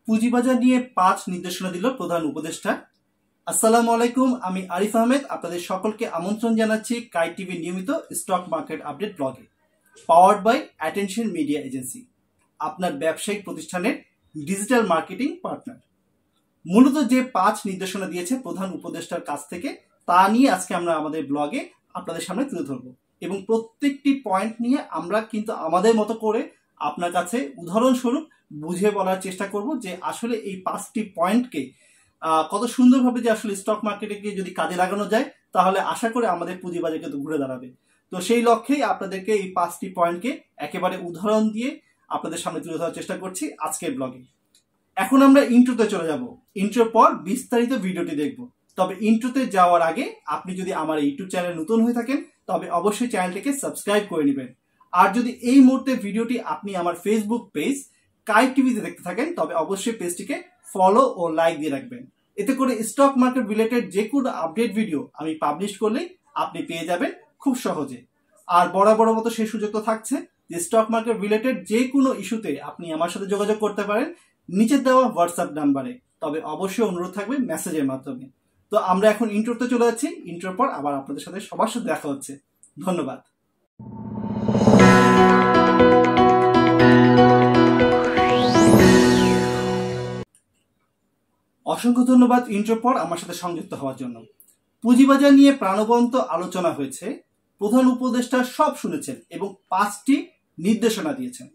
পুঁজিবাজার নিয়ে 5 নির্দেশনা দিল প্রধান উপদেষ্টা। আসসালামু আলাইকুম, আমি আরিফ আহমেদ আপনাদের সকলকে আমন্ত্রণ জানাচ্ছি কাই টিভি নিয়মিত স্টক মার্কেট আপডেট ব্লগে, powered by attention media agency, আপনার ব্যবসায়িক প্রতিষ্ঠানের ডিজিটাল মার্কেটিং পার্টনার। মূলত যে 5 নির্দেশনা দিয়েছে প্রধান উপদেষ্টার কাছ থেকে তা নিয়ে আজকে আমরা আমাদের ব্লগে আপনাদের সামনে তুলে ধরবো এবং প্রত্যেকটি পয়েন্ট নিয়ে আমরা কিন্তু আমাদের মতো করে আপনার কাছে উদাহরণস্বরূপ বুঝিয়ে বলার চেষ্টা করব যে আসলে এই 5টি পয়েন্টকে কত সুন্দরভাবে যে আসলে স্টক মার্কেটে যদি কাজে লাগানো যায় তাহলে আশা করে আমাদের পুঁজিবাজার কিন্তু ঘুরে দাঁড়াবে। তো সেই লক্ষ্যেই আপনাদেরকে এই 5টি পয়েন্টকে একেবারে উদাহরণ দিয়ে আপনাদের সামনে তুলে ধরার চেষ্টা করছি আজকের ব্লগে। এখন আমরা ইন্ট্রোতে চলে যাব, ইন্ট্রোর পর বিস্তারিত ভিডিওটি দেখব। তবে ইন্ট্রোতে যাওয়ার আগে আপনি যদি আমার ইউটিউব চ্যানেল নতুন হয়ে থাকেন তবে অবশ্যই চ্যানেলটিকে সাবস্ক্রাইব করে নেবেন। আর যদি এই মুহূর্তে ভিডিওটি আপনি আমার ফেসবুক পেজ কাই টিভিতে দেখতে থাকেন তবে অবশ্যই পেজটিকে ফলো ও লাইক দিয়ে রাখবেন। এতে করে স্টক মার্কেট রিলেটেড যে কোনো আপডেট ভিডিও আমি পাবলিশ করলেই আপনি পেয়ে যাবেন খুব সহজে। আর বরাবর মতো সেই সুযোগ তো থাকছে যে স্টক মার্কেট রিলেটেড যে কোনো ইস্যুতে আপনি আমার সাথে যোগাযোগ করতে পারেন নিচে দেওয়া হোয়াটসঅ্যাপ নাম্বারে, তবে অবশ্যই অনুরোধ থাকবে মেসেজের মাধ্যমে। তো আমরা এখন ইন্ট্রোতে চলে যাচ্ছি, ইন্ট্রোর পর আবার আপনাদের সাথে সবার সাথে দেখা হচ্ছে। ধন্যবাদ। অসংখ্য ধন্যবাদ ইন্ট্রোর পর আমার সাথে সংযুক্ত হওয়ার জন্য। পুঁজিবাজার নিয়ে প্রাণবন্ত আলোচনা হয়েছে, প্রধান উপদেষ্টা সব শুনেছেন এবং 5টি নির্দেশনা দিয়েছেন।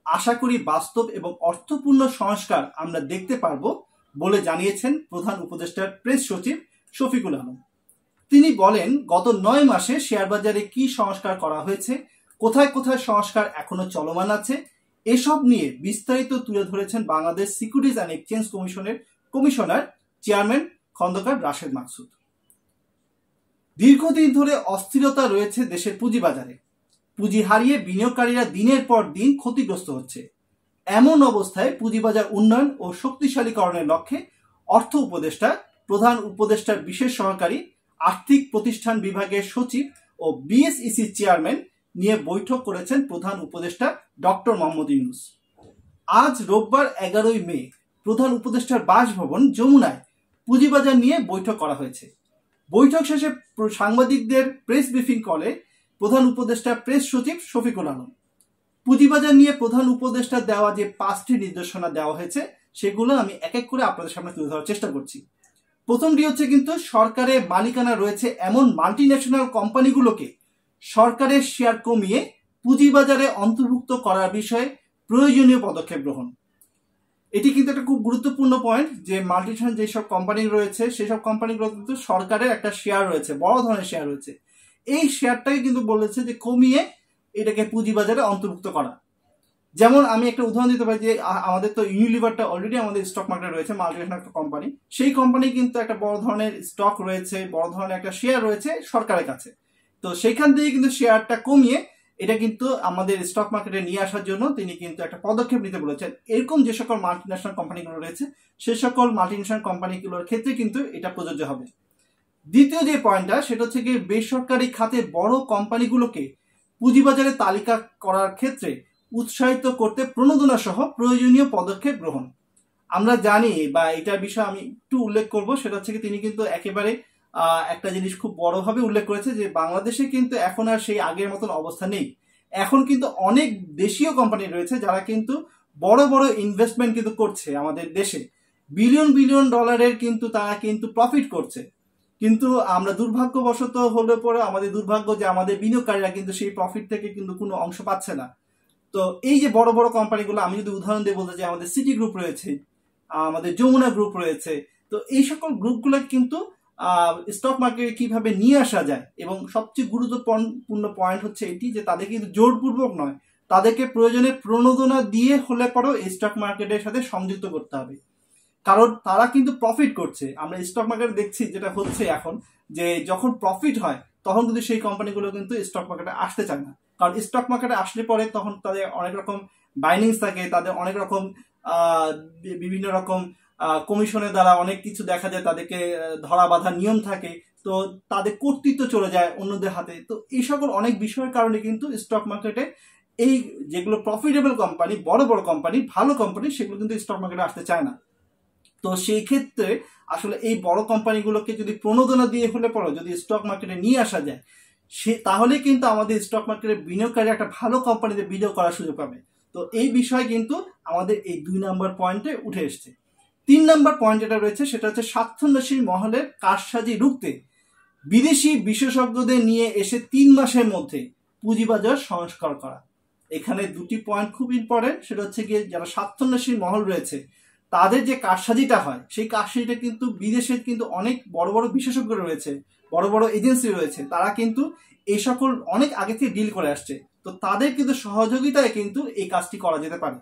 আশা করি বাস্তব এবং অর্থপূর্ণ সংস্কার আমরা দেখতে পারবো বলে জানিয়েছেন প্রধান উপদেষ্টার প্রেস সচিব শফিকুল আলম। তিনি বলেন, গত 9 মাসে শেয়ার বাজারে কি সংস্কার করা হয়েছে, কোথায় কোথায় সংস্কার এখনো চলমান আছে, এসব নিয়ে বিস্তারিত তুলে ধরেছেন Bangladesh securities and exchange commissioner chairman Khondokar Rashed Maksud. দীর্ঘদিন ধরে অস্থিরতা রয়েছে দেশের পুঁজিবাজারে, পুঁজি হারিয়ে বিনিয়োগকারীরা দিনের পর দিন ক্ষতিগ্রস্ত হচ্ছে। এমন অবস্থায় পুঁজিবাজার উন্নয়ন ও শক্তিশালীকরণের লক্ষ্যে অর্থ উপদেষ্টা, প্রধান উপদেষ্টার বিশেষ সহকারী, আর্থিক প্রতিষ্ঠান বিভাগের সচিব ও বিএসইসি চেয়ারম্যান নিয়ে বৈঠক করেছেন প্রধান উপদেষ্টা ডক্টর মোহাম্মদ ইউনূস। আজ রোববার 11 মে প্রধান উপদেষ্টার বাসভবন যমুনায় পুঁজিবাজার নিয়ে বৈঠক করা হয়েছে। বৈঠক শেষে সাংবাদিকদের প্রেস ব্রিফিং করে প্রধান উপদেষ্টা প্রেস সচিব শফিকুল আলম। পুঁজিবাজার নিয়ে প্রধান উপদেষ্টা দেওয়া যে 5টি নির্দেশনা দেওয়া হয়েছে সেগুলো আমি এক এক করে আপনাদের সামনে তুলে ধরার চেষ্টা করছি। প্রথমটি হচ্ছে কিন্তু সরকারের মালিকানা রয়েছে এমন মাল্টিন্যাশনাল কোম্পানিগুলোকে সরকারের শেয়ার কমিয়ে পুঁজিবাজারে অন্তর্ভুক্ত করার বিষয়ে প্রয়োজনীয় পদক্ষেপ গ্রহণ। এটি কিন্তু একটা খুব গুরুত্বপূর্ণ পয়েন্ট যে মাল্টিন্যাশনাল যেসব কোম্পানি রয়েছে সেসব কোম্পানিগুলো কিন্তু সরকারের একটা শেয়ার রয়েছে, বড় ধরনের শেয়ার রয়েছে। এই শেয়ারটাকে কিন্তু বলেছে যে কমিয়ে এটাকে পুঁজিবাজারে অন্তর্ভুক্ত করা। যেমন আমি একটা উদাহরণ দিতে পারি যে আমাদের তো ইউনিলিভারটা অলরেডি আমাদের স্টক মার্কেটে রয়েছে, মাল্টিন্যাশনাল একটা কোম্পানি। সেই কোম্পানি কিন্তু একটা বড় ধরনের স্টক রয়েছে, বড় ধরনের একটা শেয়ার রয়েছে সরকারের কাছে। তো সেইখান থেকে কিন্তু শেয়ারটা কমিয়ে এটা কিন্তু আমাদের স্টক মার্কেটে নিয়ে আসার জন্য তিনি কিন্তু একটা পদক্ষেপ নিতে বলেছেন। এরকম যে সকল মাল্টিন্যাশনাল কোম্পানিগুলো রয়েছে সে সকল মাল্টিন্যাশনাল কোম্পানিগুলোর ক্ষেত্রে কিন্তু এটা প্রযোজ্য হবে। দ্বিতীয় যে পয়েন্টটা সেটা হচ্ছে কি বেসরকারি খাতে বড় কোম্পানিগুলোকে পুঁজিবাজারে তালিকা করার ক্ষেত্রে উৎসাহিত করতে প্রণোদনা সহ প্রয়োজনীয় পদক্ষেপ গ্রহণ। আমরা জানি বা এটার বিষয়ে আমি একটু উল্লেখ করব, সেটা হচ্ছে কি তিনি কিন্তু একেবারে একটা জিনিস খুব বড়ভাবে উল্লেখ করেছে যে বাংলাদেশে কিন্তু এখন আর সেই আগের মতন অবস্থা নেই। এখন কিন্তু অনেক দেশীয় কোম্পানি রয়েছে যারা কিন্তু বড় বড় ইনভেস্টমেন্ট কিন্তু করছে আমাদের দেশে, বিলিয়ন বিলিয়ন ডলারের কিন্তু তারা কিন্তু প্রফিট করছে। কিন্তু আমরা দুর্ভাগ্যবশত হলে পরে আমাদের দুর্ভাগ্য যে আমাদের বিনিয়োগকারীরা কিন্তু সেই প্রফিট থেকে কিন্তু কোনো অংশ পাচ্ছে না। তো এই যে বড় বড় কোম্পানিগুলো আমি যদি উদাহরণ দিয়ে বলতে চাই, আমাদের সিটি গ্রুপ রয়েছে, আমাদের যমুনা গ্রুপ রয়েছে, তো এই সকল গ্রুপগুলো কিন্তু স্টক মার্কেটে কিভাবে নিয়ে আসা যায় এবং সবচেয়ে গুরুত্বপূর্ণ পয়েন্ট হচ্ছে এটি যে তাদেরকে কিন্তু জোরপূর্বক নয়, তাদেরকে প্রয়োজনে প্রণোদনা দিয়ে হলে পরেও এই স্টক মার্কেটের সাথে সংযুক্ত করতে হবে, কারণ তারা কিন্তু প্রফিট করছে। আমরা স্টক মার্কেট দেখছি যেটা হচ্ছে এখন যে যখন প্রফিট হয় তখন কিন্তু সেই কোম্পানিগুলো কিন্তু স্টক মার্কেটে আসতে চায় না, কারণ স্টক মার্কেটে আসলে পরে তখন তাদের অনেক রকম বাইন্ডিংস থাকে, তাদের অনেক রকম বিভিন্ন রকম কমিশনের দ্বারা অনেক কিছু দেখা যায়, তাদেরকে ধরা বাঁধা নিয়ম থাকে, তো তাদের কর্তৃত্ব চলে যায় অন্যদের হাতে। তো এই সকল অনেক বিষয়ের কারণে কিন্তু স্টক মার্কেটে এই যেগুলো প্রফিটেবল কোম্পানি, বড় বড় কোম্পানি, ভালো কোম্পানি, সেগুলো কিন্তু স্টক মার্কেটে আসতে চায় না। তো সেই ক্ষেত্রে আসলে এই বড় কোম্পানিগুলোকে যদি প্রণোদনা দিয়ে হলে পরে যদি স্টক মার্কেটে নিয়ে আসা যায়, তাহলে কিন্তু আমাদের স্টক মার্কেটে বিনিয়োগকারী একটা ভালো কোম্পানিতে বিনিয়োগ করার সুযোগ পাবে। তো এই বিষয় কিন্তু আমাদের এই 2 নম্বর পয়েন্টে উঠে এসছে। 3 নম্বর পয়েন্ট যেটা রয়েছে সেটা হচ্ছে স্বার্থন্বেষী মহলের কারসাজি রুখতে বিদেশি বিশেষজ্ঞদের নিয়ে এসে 3 মাসের মধ্যে পুঁজিবাজার সংস্কার করা। এখানে দুটি পয়েন্ট খুব ইম্পর্টেন্ট। সেটা হচ্ছে গিয়ে যারা স্বার্থন্বেষী মহল রয়েছে তাদের যে কারসাজিটা হয়, সেই কারসাজিটা কিন্তু বিদেশের কিন্তু অনেক বড় বড় বিশেষজ্ঞ রয়েছে, বড় বড় এজেন্সি রয়েছে, তারা কিন্তু এই সকল অনেক আগে থেকে ডিল করে আসছে। তো তাদের কিন্তু সহযোগিতায় কিন্তু এই কাজটি করা যেতে পারে।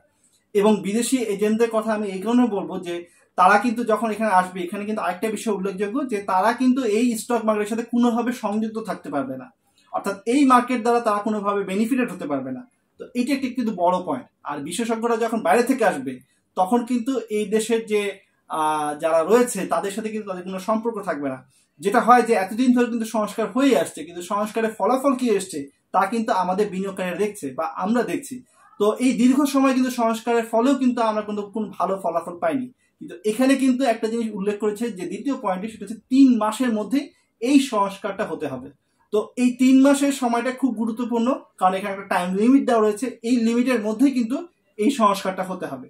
এবং বিদেশি এজেন্টদের কথা আমি এই কারণে বলবো যে তারা কিন্তু যখন এখানে আসবে, এখানে কিন্তু আরেকটা বিষয় উল্লেখযোগ্য যে তারা কিন্তু এই স্টক মার্কেটের সাথে কোনোভাবে সংযুক্ত থাকতে পারবে না, অর্থাৎ এই মার্কেট দ্বারা তারা কোনোভাবে বেনিফিটেড হতে পারবে না। তো এটি একটি কিন্তু বড় পয়েন্ট। আর বিশেষজ্ঞরা যখন বাইরে থেকে আসবে তখন কিন্তু এই দেশের যে যারা রয়েছে তাদের সাথে কিন্তু তাদের কোনো সম্পর্ক থাকবে না। যেটা হয় যে এতদিন ধরে কিন্তু সংস্কার হয়ে আসছে, কিন্তু সংস্কারের ফলাফল কি এসছে তা কিন্তু আমাদের বিনিয়োগকারীরা দেখছে বা আমরা দেখছি। তো এই দীর্ঘ সময় কিন্তু সংস্কারের ফলেও কিন্তু আমরা কিন্তু কোনো ভালো ফলাফল পাইনি। কিন্তু এখানে কিন্তু একটা জিনিস উল্লেখ করেছে যে দ্বিতীয় পয়েন্টে, সেটা হচ্ছে 3 মাসের মধ্যে এই সংস্কারটা হতে হবে। তো এই 3 মাসের সময়টা খুব গুরুত্বপূর্ণ, কারণ এখানে একটা টাইম লিমিট দেওয়া রয়েছে। এই লিমিটের মধ্যেই কিন্তু এই সংস্কারটা হতে হবে।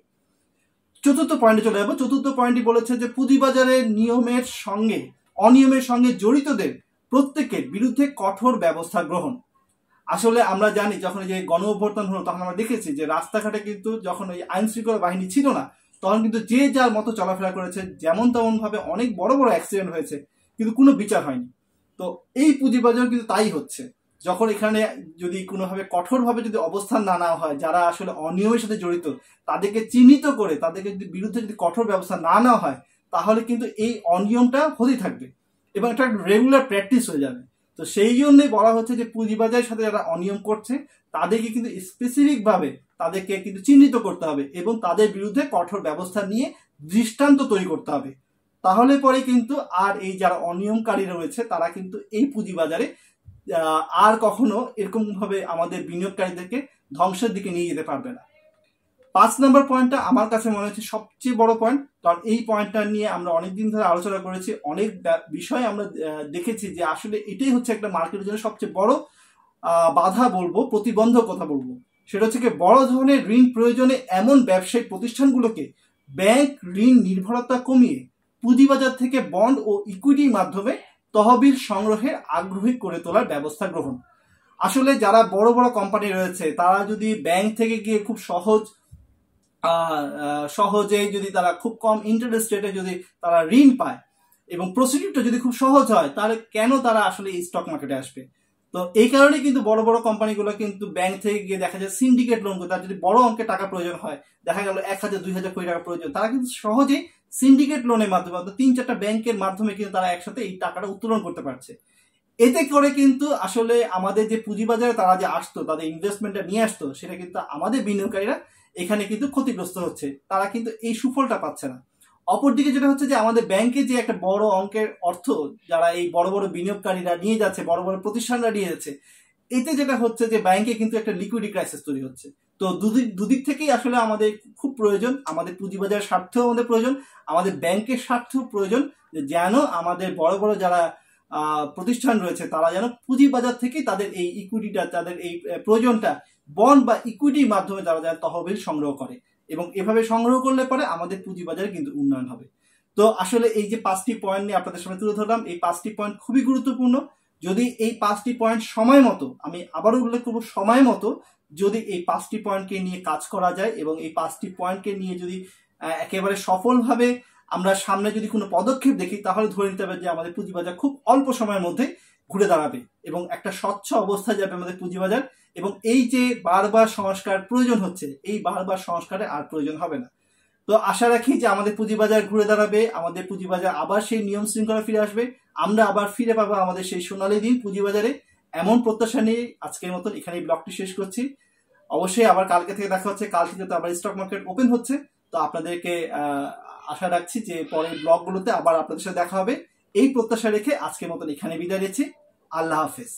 চতুর্থ পয়েন্টে চলে যাবো। চতুর্থ পয়েন্টটি বলেছে যে পুঁজিবাজারের নিয়মের সঙ্গে অনিয়মের সঙ্গে জড়িতদের প্রত্যেকের বিরুদ্ধে কঠোর ব্যবস্থা গ্রহণ। আসলে আমরা জানি যখন যে গণ অভ্যর্থন হলো তখন আমরা দেখেছি যে রাস্তাঘাটে কিন্তু যখন ওই আইন শৃঙ্খলা বাহিনী ছিল না, তখন কিন্তু যে যার মতো চলাফেরা করেছে, যেমন তেমন ভাবে অনেক বড় বড় অ্যাক্সিডেন্ট হয়েছে, কিন্তু কোনো বিচার হয়নি। তো এই পুঁজিবাজার কিন্তু তাই হচ্ছে। যখন এখানে যদি কোনোভাবে কঠোরভাবে যদি অবস্থান না নেওয়া হয়, যারা আসলে অনিয়মের সাথে জড়িত তাদেরকে চিহ্নিত করে তাদেরকে যদি বিরুদ্ধে যদি কঠোর ব্যবস্থা না নেওয়া হয়, তাহলে কিন্তু এই অনিয়মটা হতেই থাকবে এবং এটা রেগুলার প্র্যাকটিস হয়ে যাবে। তো সেই জন্যই বলা হচ্ছে যে পুঁজিবাজারের সাথে যারা অনিয়ম করছে তাদেরকে কিন্তু স্পেসিফিক ভাবে তাদেরকে কিন্তু চিহ্নিত করতে হবে এবং তাদের বিরুদ্ধে কঠোর ব্যবস্থা নিয়ে দৃষ্টান্ত তৈরি করতে হবে। তাহলে পরে কিন্তু আর এই যারা অনিয়মকারী রয়েছে তারা কিন্তু এই পুঁজিবাজারে আর কখনো এরকম ভাবে আমাদের বিনিয়োগকারীদেরকে ধ্বংসের দিকে নিয়ে যেতে পারবে না। 5 নম্বর পয়েন্টটা আমার কাছে মনে হচ্ছে সবচেয়ে বড় পয়েন্ট, কারণ এই পয়েন্টটা নিয়ে আমরা অনেকদিন ধরে আলোচনা করেছি, অনেক বিষয় আমরা দেখেছি যে আসলে এটাই হচ্ছে একটা মার্কেটের জন্য সবচেয়ে বড় বাধা বলবো, প্রতিবন্ধকতা বলবো। সেটা হচ্ছে কি, বড় ধরনের ঋণ প্রয়োজনে এমন ব্যবসায়িক প্রতিষ্ঠানগুলোকে ব্যাংক ঋণ নির্ভরতা কমিয়ে পুঁজিবাজার থেকে বন্ড ও ইকুইটির মাধ্যমে তহবিল সংগ্রহের আগ্রহী করে তোলার ব্যবস্থা গ্রহণ। আসলে যারা বড় বড় কোম্পানি রয়েছে তারা যদি ব্যাংক থেকে গিয়ে খুব সহজে যদি তারা খুব কম ইন্টারেস্ট রেটে যদি তারা ঋণ পায় এবং প্রসিডিউরটা যদি খুব সহজ হয়, তাহলে কেন তারা আসলে এই স্টক মার্কেটে আসবে? তো এই কারণে কিন্তু বড় বড় কোম্পানিগুলো কিন্তু ব্যাংক থেকে গিয়ে দেখা যায় সিন্ডিকেট লোন করে, তার যদি বড় অঙ্কের টাকা প্রয়োজন হয়, দেখা গেল 1,000-2,000 কোটি টাকা প্রয়োজন, তারা কিন্তু সহজেই সিন্ডিকেট লোনের মাধ্যমে 3-4টা ব্যাংকের মাধ্যমে কিন্তু তারা একসাথে এই টাকাটা উত্তোলন করতে পারছে। এতে করে কিন্তু আসলে আমাদের যে পুঁজিবাজারে তারা যে আসতো, তাদের ইনভেস্টমেন্টটা নিয়ে আসতো, সেটা কিন্তু আমাদের বিনিয়োগকারীরা এখানে কিন্তু ক্ষতিগ্রস্ত হচ্ছে, তারা কিন্তু এই সুফলটা পাচ্ছে না। অপরদিকে যেটা হচ্ছে যে আমাদের ব্যাংকে যে একটা বড় অঙ্কের অর্থ যারা এই বড় বড় বিনিয়োগকারীরা নিয়ে যাচ্ছে, বড় বড় প্রতিষ্ঠানরা নিয়ে যাচ্ছে, এতে যেটা হচ্ছে যে ব্যাংকে কিন্তু একটা লিকুইডিটি ক্রাইসিস তৈরি হচ্ছে। তো দুদিক থেকেই আসলে আমাদের খুব প্রয়োজন, আমাদের পুঁজিবাজারের স্বার্থেও আমাদের প্রয়োজন, আমাদের ব্যাংকের স্বার্থেও প্রয়োজন, যেন আমাদের বড় বড় যারা প্রতিষ্ঠান রয়েছে তারা যেন পুঁজিবাজার থেকে তাদের এই ইকুইটিটা, তাদের এই প্রয়োজনটা বন্ড বা ইকুইটির মাধ্যমে তারা যেন তহবিল সংগ্রহ করে, এবং এভাবে সংগ্রহ করলে পরে আমাদের পুঁজিবাজারে কিন্তু উন্নয়ন হবে। তো আসলে এই যে 5টি পয়েন্ট নিয়ে আপনাদের সামনে তুলে ধরলাম, এই 5টি পয়েন্ট খুবই গুরুত্বপূর্ণ। যদি এই 5টি পয়েন্ট সময় মতো, আমি আবারও উল্লেখ করবো, সময় মতো যদি এই 5টি পয়েন্টকে নিয়ে কাজ করা যায় এবং এই 5টি পয়েন্টকে নিয়ে যদি একেবারে সফলভাবে আমরা সামনে যদি কোনো পদক্ষেপ দেখি, তাহলে ধরে নিতে হবে যে আমাদের পুঁজিবাজার খুব অল্প সময়ের মধ্যে ঘুরে দাঁড়াবে এবং একটা স্বচ্ছ অবস্থায় যাবে আমাদের পুঁজিবাজার। এবং এই যে বারবার সংস্কার প্রয়োজন হচ্ছে, এই বারবার সংস্কারের আর প্রয়োজন হবে না। তো আশা রাখি যে আমাদের পুঁজিবাজার ঘুরে দাঁড়াবে, আমাদের পুঁজিবাজার আবার সেই নিয়ম শৃঙ্খলা ফিরে আসবে, আমরা আবার ফিরে পাবো আমাদের সেই সোনালী দিন পুঁজিবাজারে। এমন প্রত্যাশা নিয়ে আজকের মতন এখানে ব্লগটি শেষ করছি। অবশ্যই আবার কালকে থেকে দেখা হচ্ছে, কাল থেকে তো আবার স্টক মার্কেট ওপেন হচ্ছে। তো আপনাদেরকে আশা রাখছি যে পরের ব্লগগুলোতে আবার আপনাদের সাথে দেখা হবে। এই প্রত্যাশা রেখে আজকের মতন এখানে বিদায় নিচ্ছি। আল্লাহ হাফেজ।